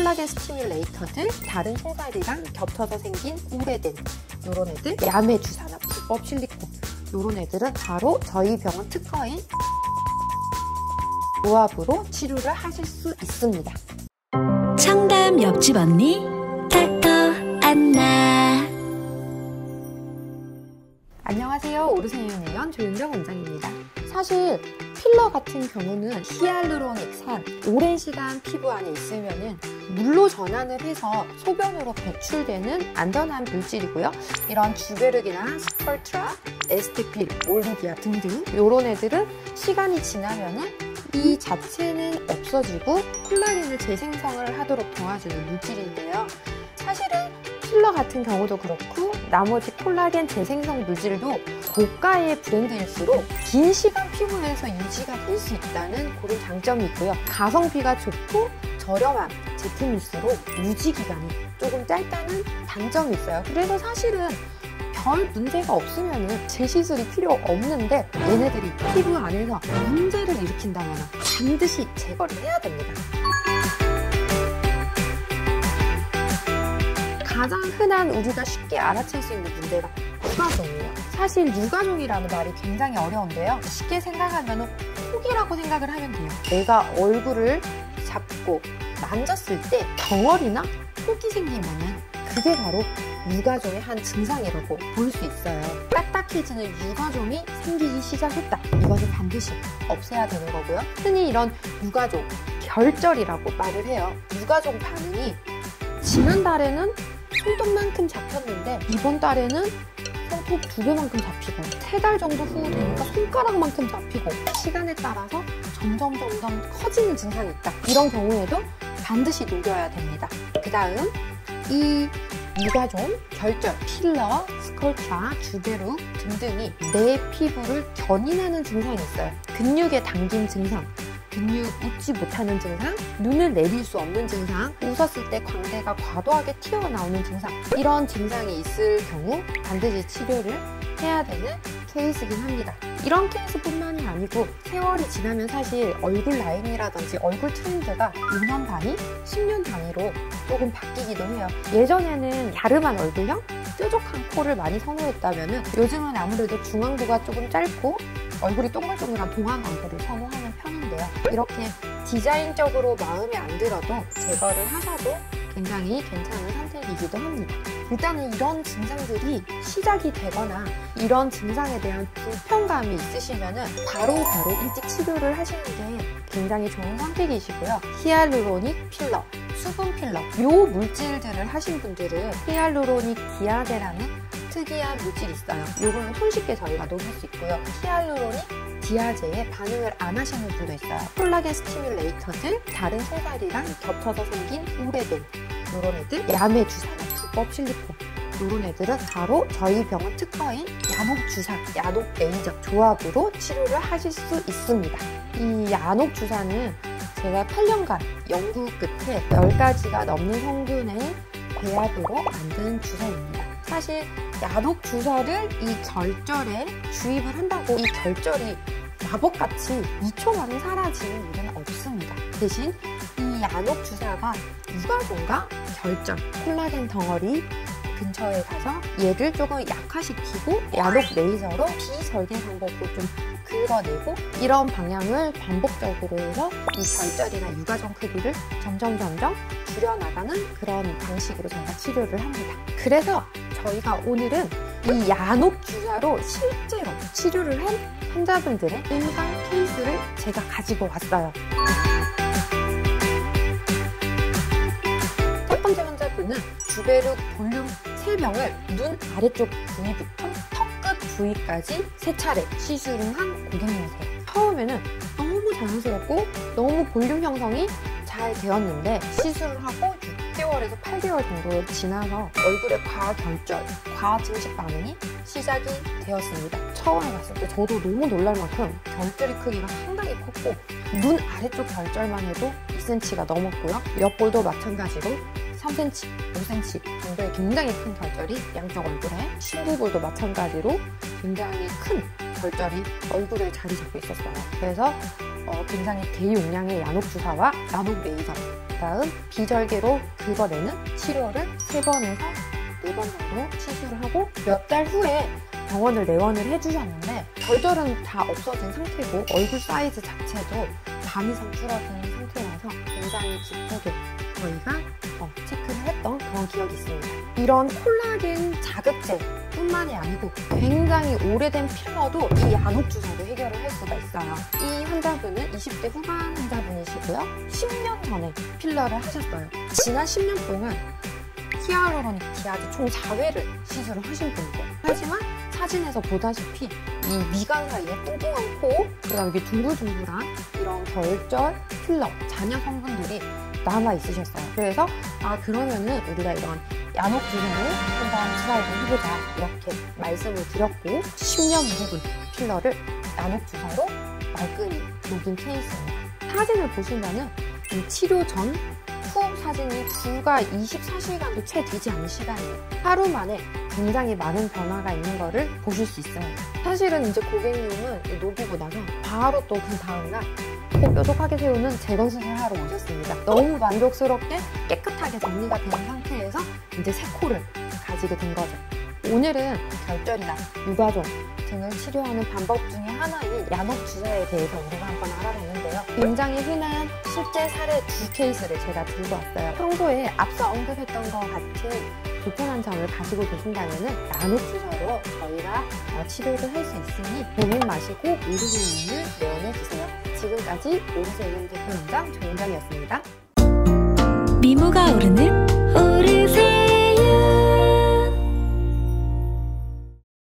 콜라겐 스티뮬레이터들, 다른 소살이랑 겹쳐서 생긴 오래된 이런 애들, 야매 주사나 불법 실리콘 이런 애들은 바로 저희 병원 특허인 조합으로 치료를 하실 수 있습니다. 청담 옆집 언니 닥터 안나. 안녕하세요. 오르세윤의원 조윤정 원장입니다. 사실 필러 같은 경우는 히알루로닉산 오랜 시간 피부 안에 있으면은 물로 전환을 해서 소변으로 배출되는 안전한 물질이고요. 이런 주베르기나 스펄트라, 에스테필, 올리비아 등등 이런 애들은 시간이 지나면은 이 자체는 없어지고 콜라겐을 재생성을 하도록 도와주는 물질인데요. 사실은 필러 같은 경우도 그렇고 나머지 콜라겐 재생성 물질도 고가의 브랜드일수록 긴 시간 피부에서 유지가 될 수 있다는 그런 장점이 있고요. 가성비가 좋고 저렴한 제품일수록 유지 기간이 조금 짧다는 단점이 있어요. 그래서 사실은 별 문제가 없으면 재시술이 필요 없는데 얘네들이 피부 안에서 문제를 일으킨다면 반드시 제거를 해야 됩니다. 가장 흔한 우리가 쉽게 알아챌 수 있는 문제가 유가종이에요. 사실 유가종이라는 말이 굉장히 어려운데요. 쉽게 생각하면 혹이라고 생각을 하면 돼요. 내가 얼굴을 잡고 만졌을 때 덩어리나 혹이 생기면 그게 바로 유가종의 한 증상이라고 볼 수 있어요. 딱딱해지는 유가종이 생기기 시작했다. 이것은 반드시 없애야 되는 거고요. 흔히 이런 유가종, 결절이라고 말을 해요. 유가종 반응이 지난달에는 손톱만큼 잡혔는데 이번 달에는 손톱 2배만큼 잡히고 3달 정도 후 되니까 손가락만큼 잡히고 시간에 따라서 점점 커지는 증상이 있다. 이런 경우에도 반드시 녹여야 됩니다. 그 다음 이 유가종, 결절, 필러, 스컬트라, 주베룩 등등이 내 피부를 견인하는 증상이 있어요. 근육에 당긴 증상, 근육 웃지 못하는 증상, 눈을 내릴 수 없는 증상, 웃었을 때 광대가 과도하게 튀어나오는 증상, 이런 증상이 있을 경우 반드시 치료를 해야 되는 케이스긴 합니다. 이런 케이스뿐만이 아니고 세월이 지나면 사실 얼굴 라인이라든지 얼굴 트렌드가 5년 단위, 10년 단위로 조금 바뀌기도 해요. 예전에는 야름한 얼굴형, 뾰족한 코를 많이 선호했다면 요즘은 아무래도 중앙부가 조금 짧고 얼굴이 동글동글한 동안 얼굴을 선호하는 편인데요. 이렇게 디자인적으로 마음에 안 들어도 제거를 하셔도 굉장히 괜찮은 선택이기도 합니다. 일단은 이런 증상들이 시작이 되거나 이런 증상에 대한 불편감이 있으시면 바로 일찍 치료를 하시는 게 굉장히 좋은 선택이시고요. 히알루로닉 필러, 수분 필러 이 물질들을 하신 분들은 히알루로닉 디아제라는 특이한 물질이 있어요. 이거는 손쉽게 저희가 녹일 수 있고요. 히알루로닉 디아제에 반응을 안 하시는 분도 있어요. 콜라겐 스티뮬레이터들, 다른 소살이랑 겹쳐서 생긴 오래된 이런 애들, 야매 주사나 불법 실리콘 이런 애들은 바로 저희 병원 특허인 야녹 주사, 야녹 레이저 조합으로 치료를 하실 수 있습니다. 이 야녹 주사는 제가 8년간 연구 끝에 10가지가 넘는 성분의 배합으로 만든 주사입니다. 사실 야녹 주사를 이 결절에 주입을 한다고 이 결절이 마법같이 2초 만에 사라지는 일은 없습니다. 대신 이 야녹 주사가 유가종과 결절, 콜라겐 덩어리 근처에 가서 얘를 조금 약화시키고 야녹 레이저로 비절개 방법으로 좀 긁어내고 이런 방향을 반복적으로 해서 이 결절이나 유가종 크기를 점점 줄여나가는 그런 방식으로 저희가 치료를 합니다. 그래서 저희가 오늘은 이 야녹 주사로 실제로 치료를 한 환자분들의 임상 케이스를 제가 가지고 왔어요. 첫 번째 환자분은 주베룩 볼륨 3병을 눈 아래쪽 부위부터 턱끝 부위까지 3차례 시술을 한 고객님이세요. 처음에는 너무 자연스럽고 너무 볼륨 형성이 잘 되었는데 시술을 하고 6개월에서 8개월 정도 지나서 얼굴에 과결절, 과증식 반응이 시작이 되었습니다. 처음에 봤을 때 저도 너무 놀랄 만큼 결절의 크기가 상당히 컸고 눈 아래쪽 결절만 해도 2cm가 넘었고요. 옆볼도 마찬가지로 3cm, 5cm 정도의 굉장히 큰 결절이 양쪽 얼굴에, 심부볼도 마찬가지로 굉장히 큰 결절이 얼굴에 자리 잡고 있었어요. 그래서 굉장히 대용량의 야녹주사와 야녹 레이저, 그다음 비절개로 긁어내는 치료를 3번에서 4번 정도 시술을 하고 몇 달 후에 병원을 내원을 해주셨는데 결절은 다 없어진 상태고 얼굴 사이즈 자체도 반 이상 줄어든 상태라서 굉장히 기쁘게 저희가 체크를 했던 그런 기억이 있습니다. 이런 콜라겐 자극제 뿐만이 아니고 굉장히 오래된 필러도 이 야녹주사로 해결을 할 수가 있어요. 이 환자분은 20대 후반 환자분이시고요. 10년 전에 필러를 하셨어요. 지난 10년 동안 히알루로닉 디아즈 총 4회를 시술을 하신 분이고, 하지만 사진에서 보다시피 이 미간 사이에 뚱뚱한 코, 그다음 여기 둥글둥글한 이런 결절, 필러, 잔여 성분들이 남아 있으셨어요. 그래서 그러면은 우리가 이런 야녹주사로 한번 트라이를 해보자 이렇게 말씀을 드렸고 10년 묵은 필러를 야녹주사로 말끔히 녹인 케이스입니다. 사진을 보시면은 이 치료 전, 후 사진이 불과 24시간도 채 되지 않은 시간이에요. 하루 만에 굉장히 많은 변화가 있는 거를 보실 수 있어요. 사실은 이제 고객님은 녹이고 나서 바로 또 그 다음날 코 뾰족하게 세우는 재건수술을 하러 오셨습니다. 너무 만족스럽게 깨끗하게 정리가 된 상태에서 이제 새 코를 가지게 된 거죠. 오늘은 결절이나 유가족 등을 치료하는 방법 중에 하나인 야녹주사에 대해서 우리가 한번 알아봤는데요. 굉장히 흔한 실제 사례 2케이스를 제가 들고 왔어요. 평소에 앞서 언급했던 것 같은 불편한 점을 가지고 계신다면 야녹주사로 저희가 치료를 할 수 있으니 고민 마시고 오르세윤을 내원해주세요. 지금까지 오르세윤 대표원장 조윤정이었습니다. 미모가 오르는